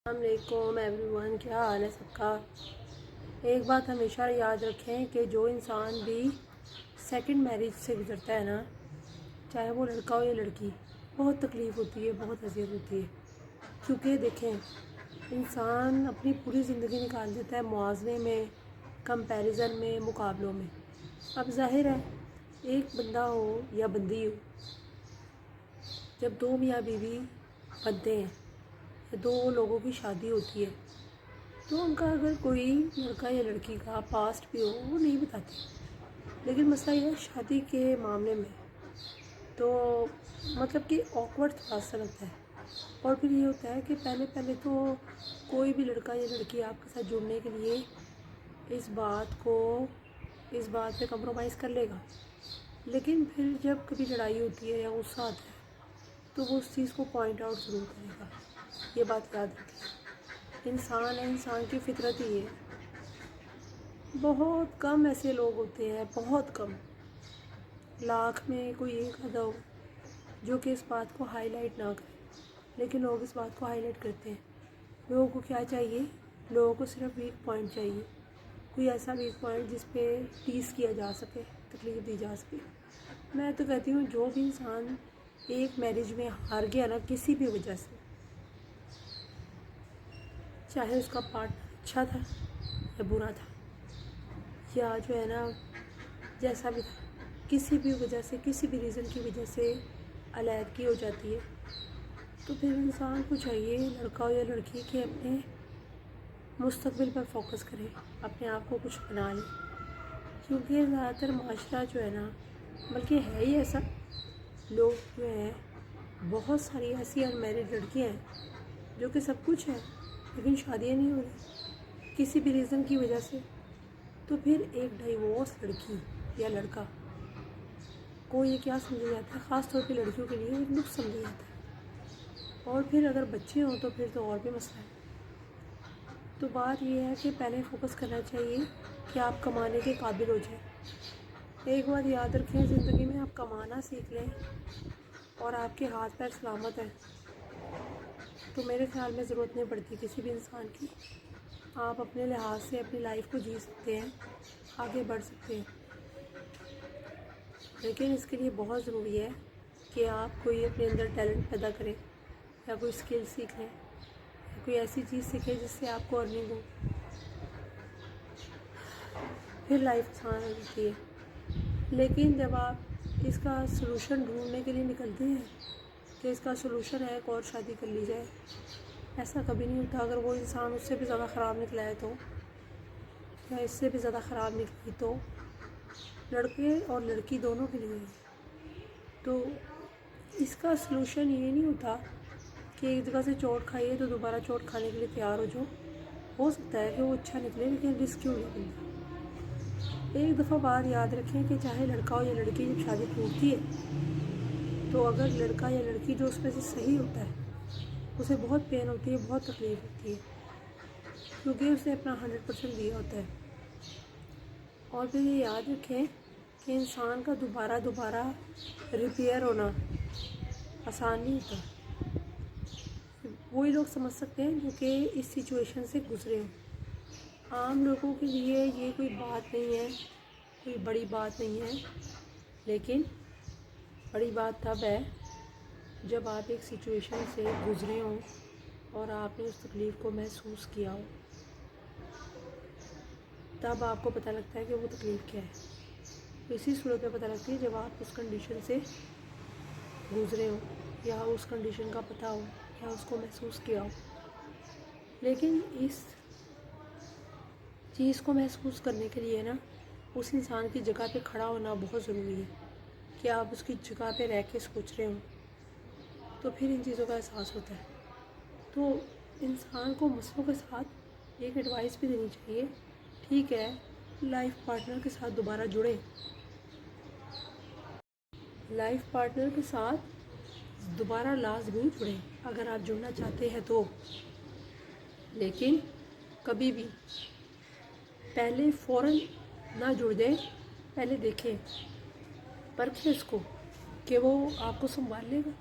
السلام علیکم every one, کیا حال ہے سب کا؟ ایک بات ہمیشہ یاد رکھیں کہ جو انسان بھی سیکنڈ میرج سے گزرتا ہے نا، چاہے وہ لڑکا ہو یا لڑکی، بہت تکلیف ہوتی ہے، بہت اذیت ہوتی ہے. کیونکہ دیکھیں، انسان اپنی پوری زندگی نکال دیتا ہے موازنے میں، کمپیریزن میں، مقابلوں میں. اب ظاہر ہے ایک بندہ ہو یا بندی ہو، جب دو میاں بیوی بنتے ہیں، دو لوگوں کی شادی ہوتی ہے، تو ان کا اگر کوئی لڑکا یا لڑکی کا پاسٹ بھی ہو وہ نہیں بتاتے. لیکن مسئلہ یہ ہے شادی کے معاملے میں تو مطلب کہ آکورڈ تھوڑا سا لگتا ہے. اور پھر یہ ہوتا ہے کہ پہلے تو کوئی بھی لڑکا یا لڑکی آپ کے ساتھ جڑنے کے لیے اس بات پہ کمپرومائز کر لے گا. لیکن پھر جب کبھی لڑائی ہوتی ہے یا غصہ آتا ہے تو وہ اس چیز کو پوائنٹ آؤٹ ضرور کرے گا. یہ بات یاد رکھیں، انسان ہے، انسان کی فطرت ہی ہے. بہت کم ایسے لوگ ہوتے ہیں، بہت کم، لاکھ میں کوئی ایک آدھا ہو جو کہ اس بات کو ہائی لائٹ نہ کرے. لیکن لوگ اس بات کو ہائی لائٹ کرتے ہیں. لوگوں کو کیا چاہیے؟ لوگوں کو صرف ویک پوائنٹ چاہیے، کوئی ایسا ویک پوائنٹ جس پہ ٹیز کیا جا سکے، تکلیف دی جا سکے. میں تو کہتی ہوں جو بھی انسان ایک میرج میں ہار گیا نا کسی بھی وجہ سے، چاہے اس کا پارٹنر اچھا تھا یا برا تھا یا جو ہے نا جیسا بھی تھا، کسی بھی وجہ سے، کسی بھی ریزن کی وجہ سے علیحدگی ہو جاتی ہے، تو پھر انسان کو چاہیے، لڑکا ہو یا لڑکی، کہ اپنے مستقبل پر فوکس کرے، اپنے آپ کو کچھ بنا لے. کیونکہ زیادہ تر معاشرہ جو ہے نا، بلکہ ہے ہی ایسا، لوگ جو ہیں، بہت ساری ایسی ان میرڈ لڑکیاں ہیں جو کہ سب کچھ ہے لیکن شادیاں نہیں ہو رہی کسی بھی ریزن کی وجہ سے. تو پھر ایک ڈائیورس لڑکی یا لڑکا کو یہ کیا سمجھا جاتا ہے، خاص طور پہ لڑکیوں کے لیے ایک نقص سمجھا جاتا ہے. اور پھر اگر بچے ہوں تو پھر تو اور بھی مسئلہ ہے. تو بات یہ ہے کہ پہلے فوکس کرنا چاہیے کہ آپ کمانے کے قابل ہو جائیں. ایک بات یاد رکھیں، زندگی میں آپ کمانا سیکھ لیں اور آپ کے ہاتھ پیر سلامت ہیں تو میرے خیال میں ضرورت نہیں پڑتی کسی بھی انسان کی. آپ اپنے لحاظ سے اپنی لائف کو جی سکتے ہیں، آگے بڑھ سکتے ہیں. لیکن اس کے لیے بہت ضروری ہے کہ آپ کوئی اپنے اندر ٹیلنٹ پیدا کریں یا کوئی اسکل سیکھ لیں یا کوئی ایسی چیز سیکھیں جس سے آپ کو ارننگ ہو. پھر لائف آسان ہو جاتی ہے. لیکن جب آپ اس کا سلوشن ڈھونڈنے کے لیے نکلتے ہیں کہ اس کا سلوشن ہے ایک اور شادی کر لی جائے، ایسا کبھی نہیں ہوتا. اگر وہ انسان اس سے بھی زیادہ خراب نکلا ہے تو، یا اس سے بھی زیادہ خراب نکلی تو، لڑکے اور لڑکی دونوں کے لیے. تو اس کا سلوشن یہ نہیں ہوتا کہ ایک جگہ سے چوٹ کھائیے تو دوبارہ چوٹ کھانے کے لیے تیار ہو جاؤ. ہو سکتا ہے کہ وہ اچھا نکلے لیکن رسک کیوں لے. ایک دفعہ بات یاد رکھیں کہ چاہے لڑکا ہو یا لڑکی، جب شادی ٹوٹتی ہے تو اگر لڑکا یا لڑکی جو اس میں سے صحیح ہوتا ہے اسے بہت پین ہوتی ہے، بہت تکلیف ہوتی ہے، کیونکہ اس نے اپنا 100% دیا ہوتا ہے. اور پھر یہ یاد رکھیں کہ انسان کا دوبارہ ریپیئر ہونا آسان نہیں ہوتا. وہی لوگ سمجھ سکتے ہیں جو کہ اس سچویشن سے گزرے ہوں. عام لوگوں کے لیے یہ کوئی بات نہیں ہے، کوئی بڑی بات نہیں ہے. لیکن بڑی بات تب ہے جب آپ ایک سچویشن سے گزرے ہوں اور آپ نے اس تکلیف کو محسوس کیا ہو، تب آپ کو پتہ لگتا ہے کہ وہ تکلیف کیا ہے. اسی صورت میں پتہ لگتی ہے جب آپ اس کنڈیشن سے گزرے ہوں یا اس کنڈیشن کا پتہ ہو یا اس کو محسوس کیا ہو. لیکن اس چیز کو محسوس کرنے کے لیے نا اس انسان کی جگہ پہ کھڑا ہونا بہت ضروری ہے کہ آپ اس کی جگہ پہ رہ کے سوچ رہے ہوں تو پھر ان چیزوں کا احساس ہوتا ہے. تو انسان کو مسئلوں کے ساتھ ایک ایڈوائس بھی دینی چاہیے. ٹھیک ہے، لائف پارٹنر کے ساتھ دوبارہ جڑیں، لائف پارٹنر کے ساتھ دوبارہ لازمی جڑیں اگر آپ جڑنا چاہتے ہیں تو. لیکن کبھی بھی پہلے فوراً نہ جڑ جائیں. پہلے دیکھیں، پرکھیں اس کو کہ وہ آپ کو سنبھال لے گا